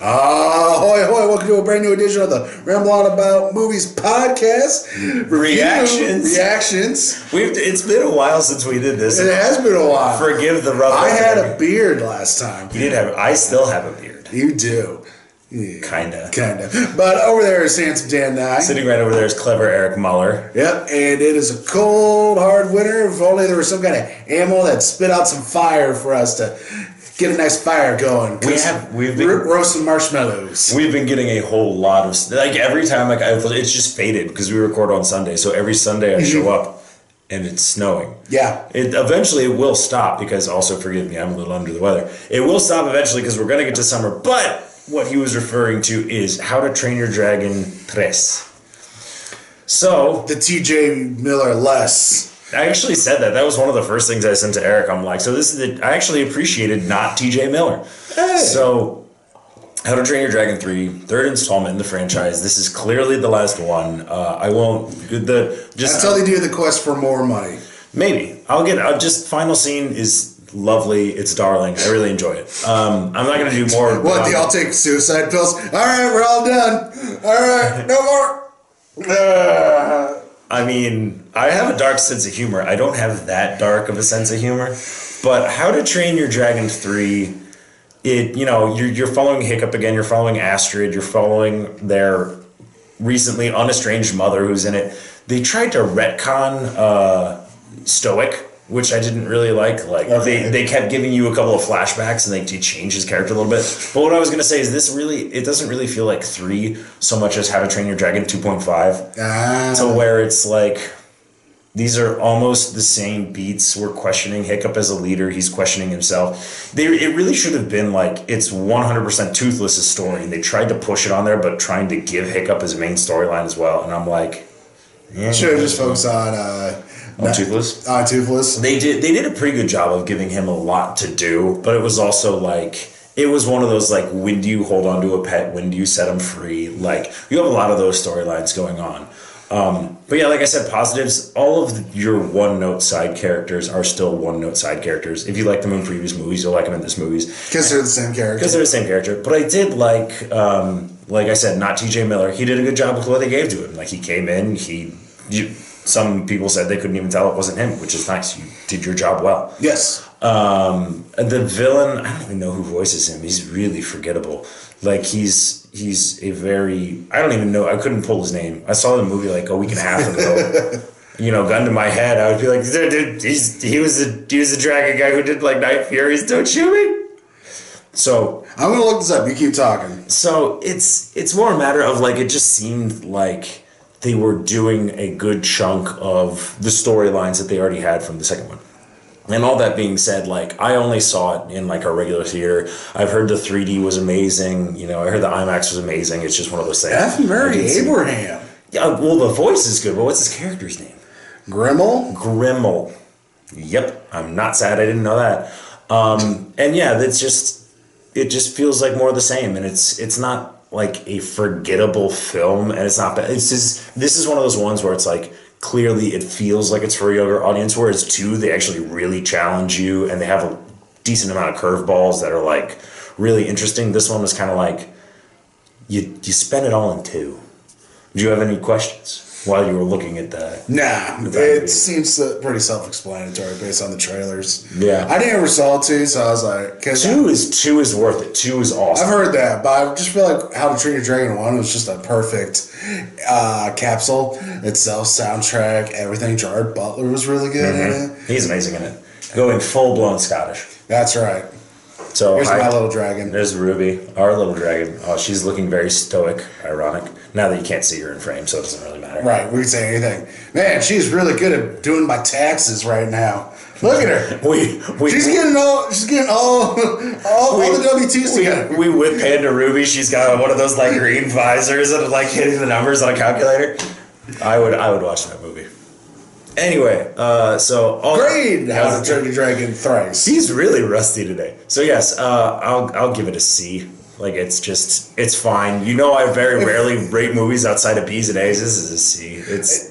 Ahoy, ahoy, welcome to a brand new edition of the Ramble On About Movies podcast. Reactions. It's been a while since we did this. It has been a while. Forgive the rough. I had a beard last time. You did have. I still have a beard. You do. Yeah, Kinda. But over there is handsome Dan Nye. Sitting right over there is clever Eric Muller. Yep, and it is a cold, hard winter. If only there was some kind of ammo that spit out some fire for us to get a nice fire going. We've been roasting marshmallows. We've been getting a whole lot of every time it's just faded because we record on Sunday. So every Sunday I show up and it's snowing. Yeah. It eventually will stop because also forgive me, I'm a little under the weather. It will stop eventually because we're gonna get to summer. But what he was referring to is How to Train Your Dragon 3. So the TJ Miller less. I actually said that. That was one of the first things I sent to Eric. I'm like, so this is I actually appreciated not TJ Miller. Hey. So, How to Train Your Dragon 3, third installment in the franchise. This is clearly the last one. I won't. Until they do the quest for more money. Maybe. Just final scene is lovely. It's darling. I really enjoy it. I'm not going to do more. What, they all take suicide pills? All right, we're all done. All right, no more. I mean, I have a dark sense of humor. I don't have that dark of a sense of humor. But How to Train Your Dragon 3, you're following Hiccup again. You're following Astrid. You're following their recently unestranged mother who's in it. They tried to retcon Stoic, which I didn't really like. They kept giving you a couple of flashbacks and they changed his character a little bit. But what I was going to say is it doesn't really feel like 3 so much as How to Train Your Dragon 2.5. To where it's like, these are almost the same beats. We're questioning Hiccup as a leader. He's questioning himself. It really should have been like, it's 100% Toothless' story. And they tried to push it on there, but trying to give Hiccup his main storyline as well. And I'm like, should have just focused on Toothless? Toothless. They did a pretty good job of giving him a lot to do, but it was also like, it was one of those like, when do you hold on to a pet? When do you set him free? Like, you have a lot of those storylines going on. But yeah, like I said, positives, all of your one-note side characters are still one-note side characters. If you like them in previous movies, you'll like them in this movies. Because they're the same character. But I did like I said, not TJ Miller. He did a good job with what they gave to him. Like, he came in, some people said they couldn't even tell it wasn't him, which is nice. You did your job well. Yes. The villain, I don't even know who voices him. He's really forgettable. Like, he's a very, I don't even know, I couldn't pull his name. I saw the movie like a week and a half ago. Gun to my head, I would be like, dude, he was the dragon guy who did like Night Furies. Don't shoot me. So I'm gonna look this up. You keep talking. So it's more a matter of like, it just seemed like they were doing a good chunk of the storylines that they already had from the second one. And all that being said, like, I only saw it in like a regular theater. I've heard the 3D was amazing. I heard the IMAX was amazing. It's just one of those things. F. Murray Abraham. Yeah, well, the voice is good, but what's his character's name? Grimmel. Yep, I'm not sad I didn't know that. And yeah, it just feels like more of the same, and it's not like a forgettable film, and it's not bad. It's just, this is one of those ones where it's like, clearly it feels like it's for a younger audience, whereas 2, they actually really challenge you, and they have a decent amount of curveballs that are like really interesting. This one was kind of like, you spend it all in 2. Do you have any questions while you were looking at that? Nah, it seems pretty self-explanatory based on the trailers. Yeah, I never saw 2, so I was like, 2 is worth it. 2 is awesome. I've heard that, but I just feel like How to Train Your Dragon 1 was just a perfect capsule itself, soundtrack, everything. Gerard Butler was really good in it. He's amazing in it. Going full-blown Scottish. That's right. So here's my little dragon. There's Ruby, our little dragon. Oh, she's looking very stoic, ironic. Now that you can't see her in frame, so it doesn't really matter. Right, we can say anything. Man, she's really good at doing my taxes right now. Look at her. She's getting all the W-2s together. We whip Panda Ruby. She's got one of those like green visors and like hitting the numbers on a calculator. I would watch that movie. Anyway, great. How to Train Your Dragon 3. He's really rusty today. So yes, I'll give it a C. Like, it's fine. I very rarely rate movies outside of B's and A's. This is a C.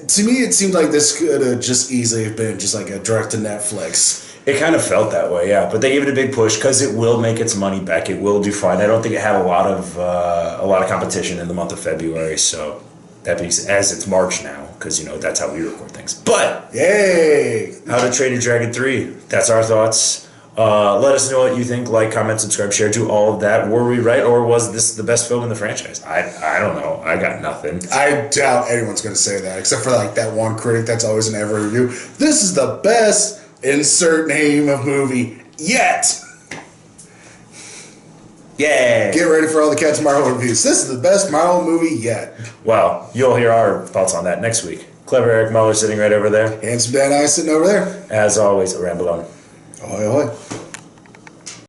To me, it seemed like this could have just easily have been just like a direct to Netflix. It kind of felt that way, yeah. But they gave it a big push because it will make its money back. It will do fine. I don't think it had a lot of competition in the month of February. So that being said, as it's March now, because that's how we record things. But yay! How to Train Your Dragon 3. That's our thoughts. Let us know what you think. Like, comment, subscribe, share, do all of that. Were we right, or was this the best film in the franchise? I don't know. I got nothing. I doubt anyone's going to say that, except for like that one critic that's always in every review. This is the best insert name of movie yet. Yeah. Get ready for all the Cats Marvel reviews. This is the best Marvel movie yet. Well, you'll hear our thoughts on that next week. Clever Eric Muller sitting right over there. Handsome Dan I sitting over there. As always, a Ramble on. Ahoy, ahoy.